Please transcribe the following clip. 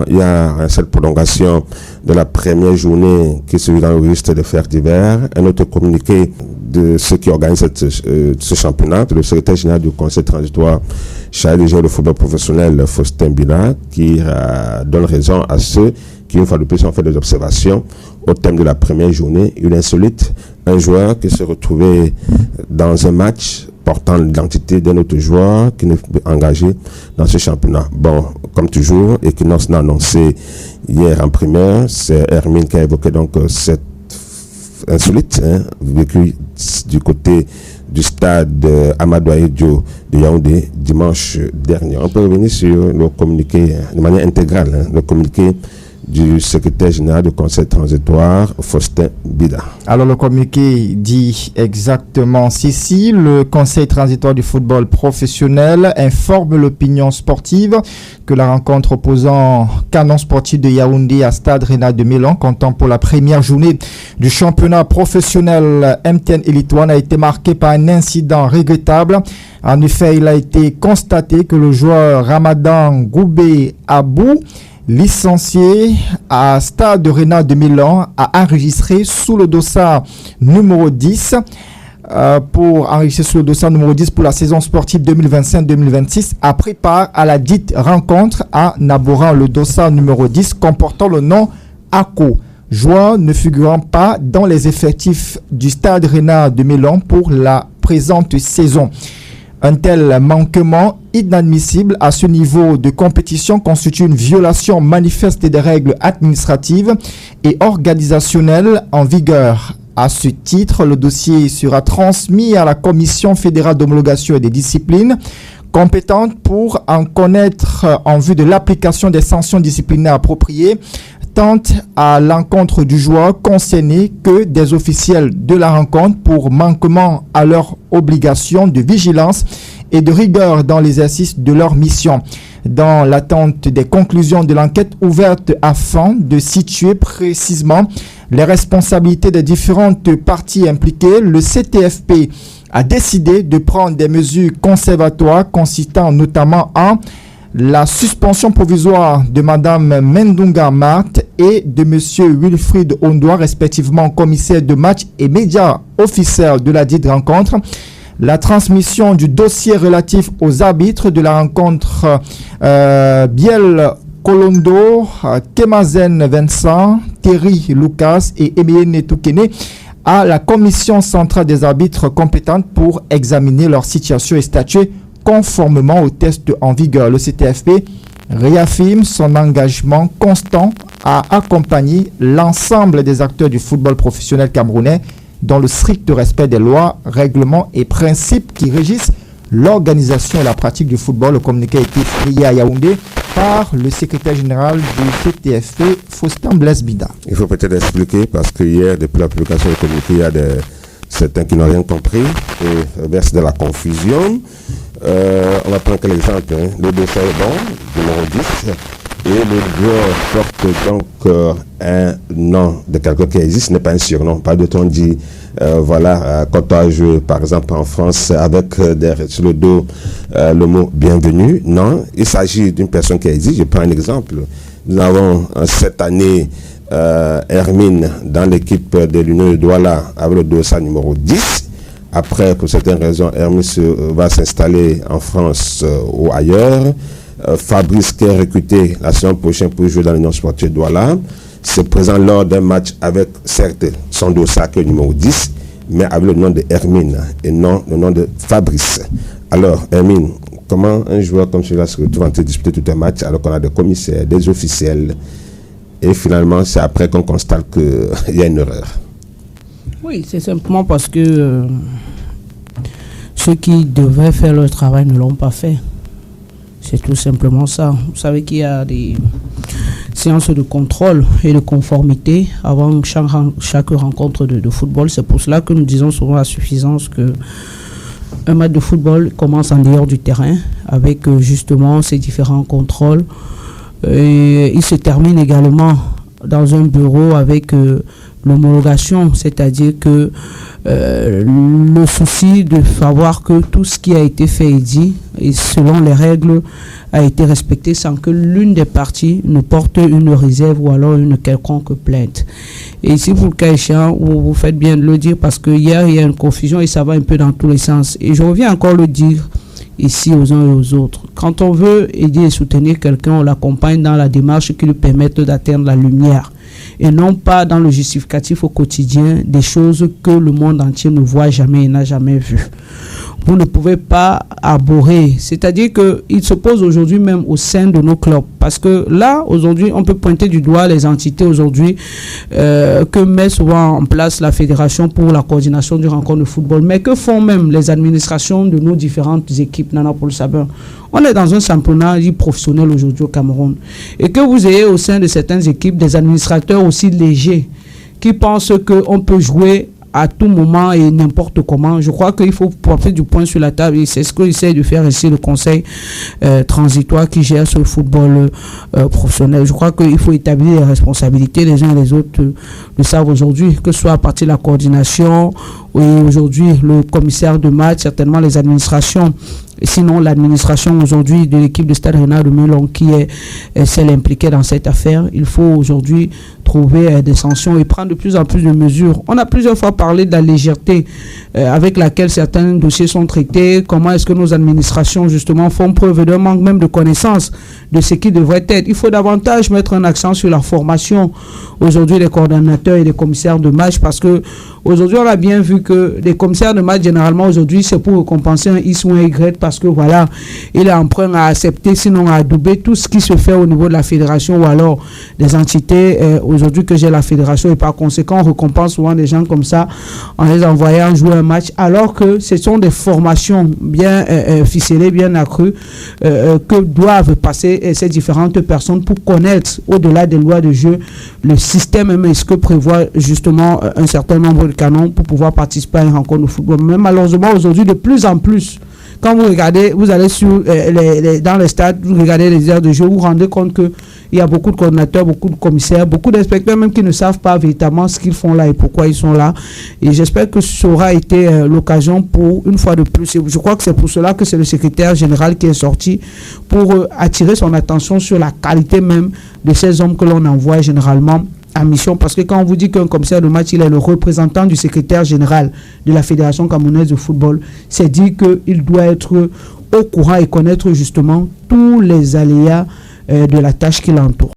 Il y a cette prolongation de la première journée qui se vit dans le registre des faits divers. Un autre communiqué de ceux qui organisent ce championnat, le secrétaire général du conseil transitoire chargé du football professionnel, Faustin Bila, qui donne raison à ceux qui, une fois de plus, ont fait des observations au thème de la première journée. Il est insolite, un joueur qui se retrouvait dans un match portant l'identité d'un autre joueur qui n'est engagé dans ce championnat. Bon, comme toujours, Equinox l'a annoncé hier en primaire, c'est Hermine qui a évoqué donc cette insolite vécu du côté du stade Amadou Ahidjo de Yaoundé dimanche dernier. On peut revenir sur le communiqué de manière intégrale, le communiqué du secrétaire général du conseil transitoire, Faustin Bida. Alors le communiqué dit exactement ceci: le conseil transitoire du football professionnel informe l'opinion sportive que la rencontre opposant Canon Sportif de Yaoundé à Stade Rennais de Milan, comptant pour la première journée du championnat professionnel MTN Elite One, a été marquée par un incident regrettable. En effet, il a été constaté que le joueur Ramadan Goubé Abou, licencié à Stade Rennais de Milan, a enregistré sous le dossard numéro 10 pour la saison sportive 2025-2026, a pris part à la dite rencontre en abordant le dossard numéro 10 comportant le nom ACO, joueur ne figurant pas dans les effectifs du Stade Rennais de Milan pour la présente saison. Un tel manquement inadmissible à ce niveau de compétition constitue une violation manifeste des règles administratives et organisationnelles en vigueur. À ce titre, le dossier sera transmis à la Commission fédérale d'homologation et des disciplines compétente pour en connaître en vue de l'application des sanctions disciplinaires appropriées tant à l'encontre du joueur concerné que des officiels de la rencontre pour manquement à leur obligation de vigilance et de rigueur dans l'exercice de leur mission. Dans l'attente des conclusions de l'enquête ouverte afin de situer précisément les responsabilités des différentes parties impliquées, le CTFP a décidé de prendre des mesures conservatoires consistant notamment en la suspension provisoire de Madame Mendunga Marthe et de Monsieur Wilfried Ondoa, respectivement commissaire de match et média officiel de la dite rencontre, la transmission du dossier relatif aux arbitres de la rencontre Biel Kolondo, Kemazen Vincent, Terry Lucas et Emile Toukene à la commission centrale des arbitres compétente pour examiner leur situation et statuer conformément aux tests en vigueur. Le CTFP réaffirme son engagement constant à accompagner l'ensemble des acteurs du football professionnel camerounais dans le strict respect des lois, règlements et principes qui régissent l'organisation et la pratique du football. Le communiqué a été signé à Yaoundé par le secrétaire général du CTFP, Faustin Bida. Il faut peut-être expliquer parce que hier, depuis la publication du communiqué, il y a certains qui n'ont rien compris et versent de la confusion. On va prendre quel exemple, le dossier est bon, numéro 10, et le joueur porte donc un nom de quelqu'un qui existe, ce n'est pas un surnom. Pas de temps dit, quand on a joué par exemple en France avec sur le dos le mot bienvenue. Non, il s'agit d'une personne qui existe. Je prends un exemple. Nous avons cette année Hermine dans l'équipe de l'Union de Douala avec le dossard numéro 10. Après, pour certaines raisons, Hermine va s'installer en France ou ailleurs. Fabrice, qui est recruté la saison prochaine pour jouer dans l'Union sportive de Douala, se présente lors d'un match avec, certes, son dossard qui est numéro 10, mais avec le nom de Hermine et non le nom de Fabrice. Alors, Hermine, comment un joueur comme celui-là se retrouve en train de disputer tout un match alors qu'on a des commissaires, des officiels, et finalement, c'est après qu'on constate qu'il y a une erreur? Oui, c'est simplement parce que ceux qui devaient faire leur travail ne l'ont pas fait. C'est tout simplement ça. Vous savez qu'il y a des séances de contrôle et de conformité avant chaque rencontre de football. C'est pour cela que nous disons souvent à suffisance que un match de football commence en dehors du terrain avec justement ces différents contrôles. Et il se termine également dans un bureau avec l'homologation, c'est-à-dire que le souci de savoir que tout ce qui a été fait et dit, et selon les règles, a été respecté sans que l'une des parties ne porte une réserve ou alors une quelconque plainte. Et ici, pour le cas échéant, vous faites bien de le dire parce que hier, il y a une confusion et ça va un peu dans tous les sens. Et je reviens encore le dire ici aux uns et aux autres. Quand on veut aider et soutenir quelqu'un, on l'accompagne dans la démarche qui lui permette d'atteindre la lumière et non pas dans le justificatif au quotidien des choses que le monde entier ne voit jamais et n'a jamais vues. Vous ne pouvez pas aborder, c'est-à-dire qu'il se pose aujourd'hui même au sein de nos clubs, parce que là, aujourd'hui, on peut pointer du doigt les entités aujourd'hui que met souvent en place la fédération pour la coordination du rencontre de football, mais que font même les administrations de nos différentes équipes, Nana Paul Sabin. On est dans un championnat professionnel aujourd'hui au Cameroun, et que vous ayez au sein de certaines équipes des administrateurs aussi légers qui pensent qu'on peut jouer à tout moment et n'importe comment. Je crois qu'il faut porter du poing sur la table et c'est ce que essaie de faire ici le conseil transitoire qui gère ce football professionnel. Je crois qu'il faut établir les responsabilités, les uns et les autres le savent aujourd'hui, que ce soit à partir de la coordination ou aujourd'hui le commissaire de match, certainement les administrations. Et sinon, l'administration aujourd'hui de l'équipe de Stade Rennais de Melon qui est celle impliquée dans cette affaire, il faut aujourd'hui trouver des sanctions et prendre de plus en plus de mesures. On a plusieurs fois parlé de la légèreté avec laquelle certains dossiers sont traités. Comment est-ce que nos administrations justement font preuve d'un manque même de connaissance de ce qui devrait être. Il faut davantage mettre un accent sur la formation aujourd'hui des coordonnateurs et des commissaires de match parce que aujourd'hui on a bien vu que les commissaires de match généralement aujourd'hui c'est pour récompenser un X ou un Y parce que voilà, il est emprunt à accepter sinon à adouber tout ce qui se fait au niveau de la fédération ou alors des entités aujourd'hui que j'ai la fédération et par conséquent on récompense souvent des gens comme ça en les envoyant jouer un match alors que ce sont des formations bien ficelées, bien accrues que doivent passer ces différentes personnes pour connaître au-delà des lois de jeu le système même et ce que prévoit justement un certain nombre de canons pour pouvoir participer à une rencontre de football. Mais malheureusement aujourd'hui de plus en plus quand vous regardez, vous allez sur dans les stades, vous regardez les heures de jeu, vous vous rendez compte qu'il y a beaucoup de coordinateurs, beaucoup de commissaires, beaucoup d'inspecteurs même qui ne savent pas véritablement ce qu'ils font là et pourquoi ils sont là. Et j'espère que ça aura été l'occasion pour, une fois de plus, et je crois que c'est pour cela que c'est le secrétaire général qui est sorti pour attirer son attention sur la qualité même de ces hommes que l'on envoie généralement à mission, parce que quand on vous dit qu'un commissaire de match il est le représentant du secrétaire général de la Fédération camerounaise de football, c'est dire qu'il doit être au courant et connaître justement tous les aléas de la tâche qui l'entoure.